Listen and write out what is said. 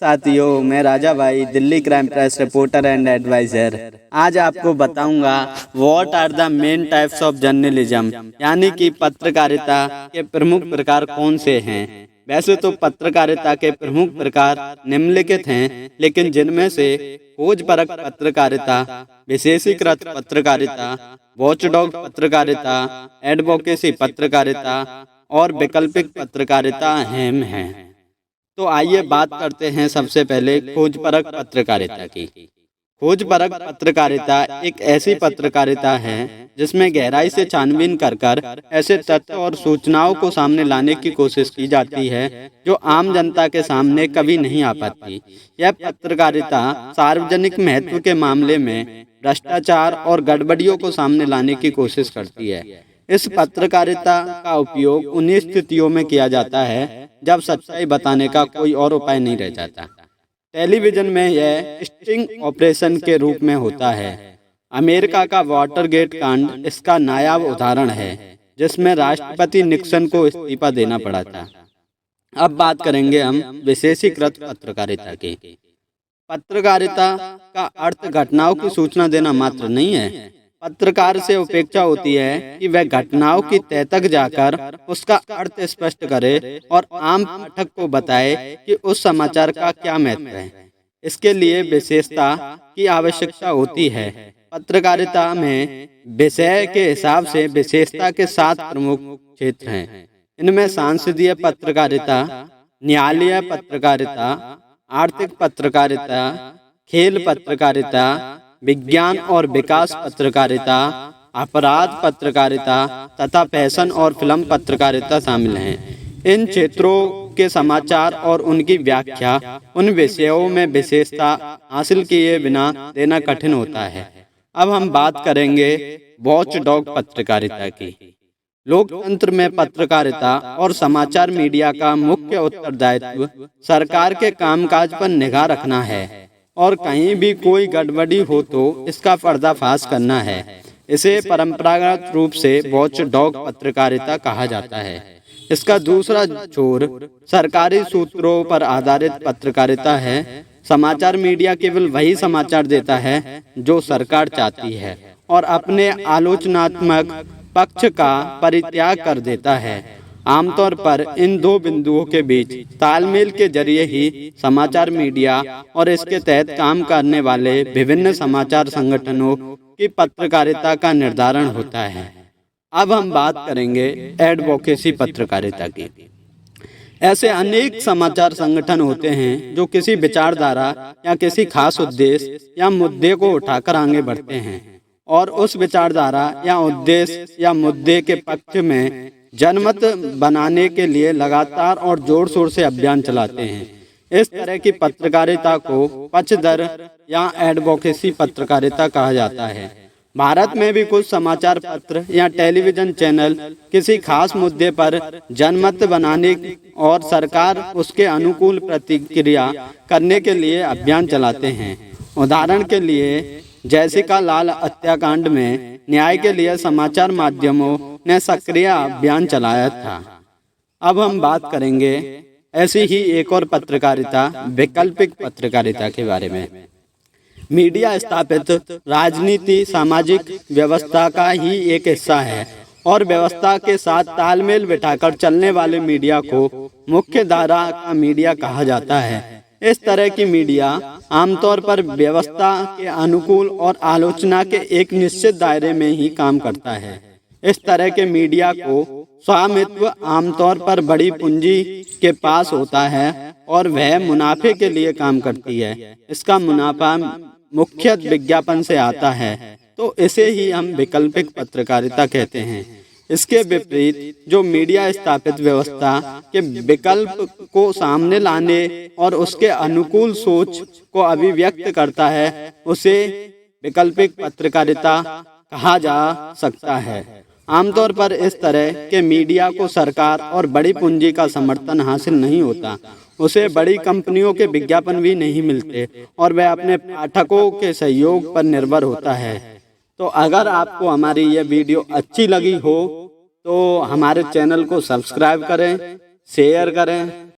साथियों, मैं Raja Bhai, Delhi crime press reporter and adviser. आज आपको बताऊंगा what are the main types of journalism, यानी कि पत्रकारिता के प्रमुख प्रकार कौन से हैं। वैसे तो पत्रकारिता के प्रमुख प्रकार निम्नलिखित हैं, लेकिन जिनमें से खोजपरक पत्रकारिता, विशेषीकृत पत्रकारिता, वॉचडॉग पत्रकारिता, एडवोकेसी पत्रकारिता और वैकल्पिक पत्रकारिता अहम हैं। तो आइए बात करते हैं सबसे पहले खोजपरक पत्रकारिता की। खोजपरक पत्रकारिता एक ऐसी पत्रकारिता है जिसमें गहराई से छानबीन कर ऐसे तथ्य और सूचनाओं को सामने लाने की कोशिश की जाती है जो आम जनता के सामने कभी नहीं आ पाती। यह पत्रकारिता सार्वजनिक महत्व के मामले में भ्रष्टाचार और गड़बड़ियों को सामने लाने की कोशिश करती है। इस पत्रकारिता का उपयोग उन्हीं स्थितियों में किया जाता है जब सच्चाई बताने का कोई और उपाय नहीं रह जाता। टेलीविजन में यह स्टिंग ऑपरेशन के रूप में होता है। अमेरिका का वाटरगेट कांड इसका नायाब उदाहरण है, जिसमें राष्ट्रपति निक्सन को इस्तीफा देना पड़ा था। अब बात करेंगे हम विशेषीकृत पत्रकारिता की। पत्रकारिता का अर्थ घटनाओं की सूचना देना मात्र नहीं है। पत्रकार से अपेक्षा होती है कि वह घटनाओं की तह तक जाकर उसका अर्थ स्पष्ट करे और आम पाठक को बताए कि उस समाचार का क्या महत्व है। इसके लिए विशेषता की आवश्यकता होती है। पत्रकारिता में विषय के हिसाब से विशेषता के 7 प्रमुख क्षेत्र हैं। इनमें सांसदीय पत्रकारिता, न्यायालयीय पत्रकारिता, आर्थिक पत्रकारिता, खेल पत्रकारिता, विज्ञान और विकास पत्रकारिता, अपराध पत्रकारिता तथा फैशन और फिल्म पत्रकारिता शामिल हैं। इन क्षेत्रों के समाचार और उनकी व्याख्या उन विषयों में विशेषता हासिल किए बिना देना कठिन होता है। अब हम बात करेंगे वॉचडॉग पत्रकारिता की। लोकतंत्र में पत्रकारिता और समाचार मीडिया का मुख्य उत्तरदायित्व सरकार के कामकाज पर निगाह रखना है और कहीं भी कोई गड़बड़ी हो तो इसका पर्दाफाश करना है। इसे परंपरागत रूप से वॉचडॉग पत्रकारिता कहा जाता है। इसका दूसरा छोर सरकारी सूत्रों पर आधारित पत्रकारिता है। समाचार मीडिया केवल वही समाचार देता है जो सरकार चाहती है और अपने आलोचनात्मक पक्ष का परित्याग कर देता है। आमतौर पर इन दो बिंदुओं के बीच तालमेल के जरिए ही समाचार मीडिया और इसके तहत काम करने वाले विभिन्न समाचार संगठनों की पत्रकारिता का निर्धारण होता है। अब हम बात करेंगे एडवोकेसी पत्रकारिता की। ऐसे अनेक समाचार संगठन होते हैं जो किसी विचारधारा या किसी खास उद्देश्य या मुद्दे को उठाकर आगे बढ़ते हैं और उस विचारधारा या उद्देश्य या मुद्दे के पक्ष में जनमत बनाने के लिए लगातार और जोर शोर से अभियान चलाते हैं। इस तरह की पत्रकारिता को पक्षधर या एडवोकेसी पत्रकारिता कहा जाता है। भारत में भी कुछ समाचार पत्र या टेलीविजन चैनल किसी खास मुद्दे पर जनमत बनाने और सरकार उसके अनुकूल प्रतिक्रिया करने के लिए अभियान चलाते हैं। उदाहरण के लिए जैसिका लाल हत्याकांड में न्याय के लिए समाचार माध्यमों ने सक्रिय अभियान चलाया था। अब हम बात करेंगे ऐसी ही एक और पत्रकारिता, वैकल्पिक पत्रकारिता के बारे में। मीडिया स्थापित राजनीति सामाजिक व्यवस्था का ही एक हिस्सा है और व्यवस्था के साथ तालमेल बिठाकर चलने वाले मीडिया को मुख्य धारा का मीडिया कहा जाता है। इस तरह की मीडिया आमतौर पर व्यवस्था के अनुकूल और आलोचना के एक निश्चित दायरे में ही काम करता है। इस तरह के मीडिया को स्वामित्व आमतौर पर बड़ी पूंजी के पास होता है और वह मुनाफे के लिए काम करती है। इसका मुनाफा मुख्य विज्ञापन से आता है, तो इसे ही हम वैकल्पिक पत्रकारिता कहते हैं। इसके विपरीत जो मीडिया स्थापित व्यवस्था के विकल्प को सामने लाने और उसके अनुकूल सोच को अभिव्यक्त करता है, उसे वैकल्पिक पत्रकारिता कहा जा सकता है। आमतौर पर इस तरह के मीडिया को सरकार और बड़ी पूंजी का समर्थन हासिल नहीं होता। उसे बड़ी कंपनियों के विज्ञापन भी नहीं मिलते और वह अपने पाठकों के सहयोग पर निर्भर होता है। तो अगर आपको हमारी यह वीडियो अच्छी लगी हो तो हमारे चैनल को सब्सक्राइब करें, शेयर करें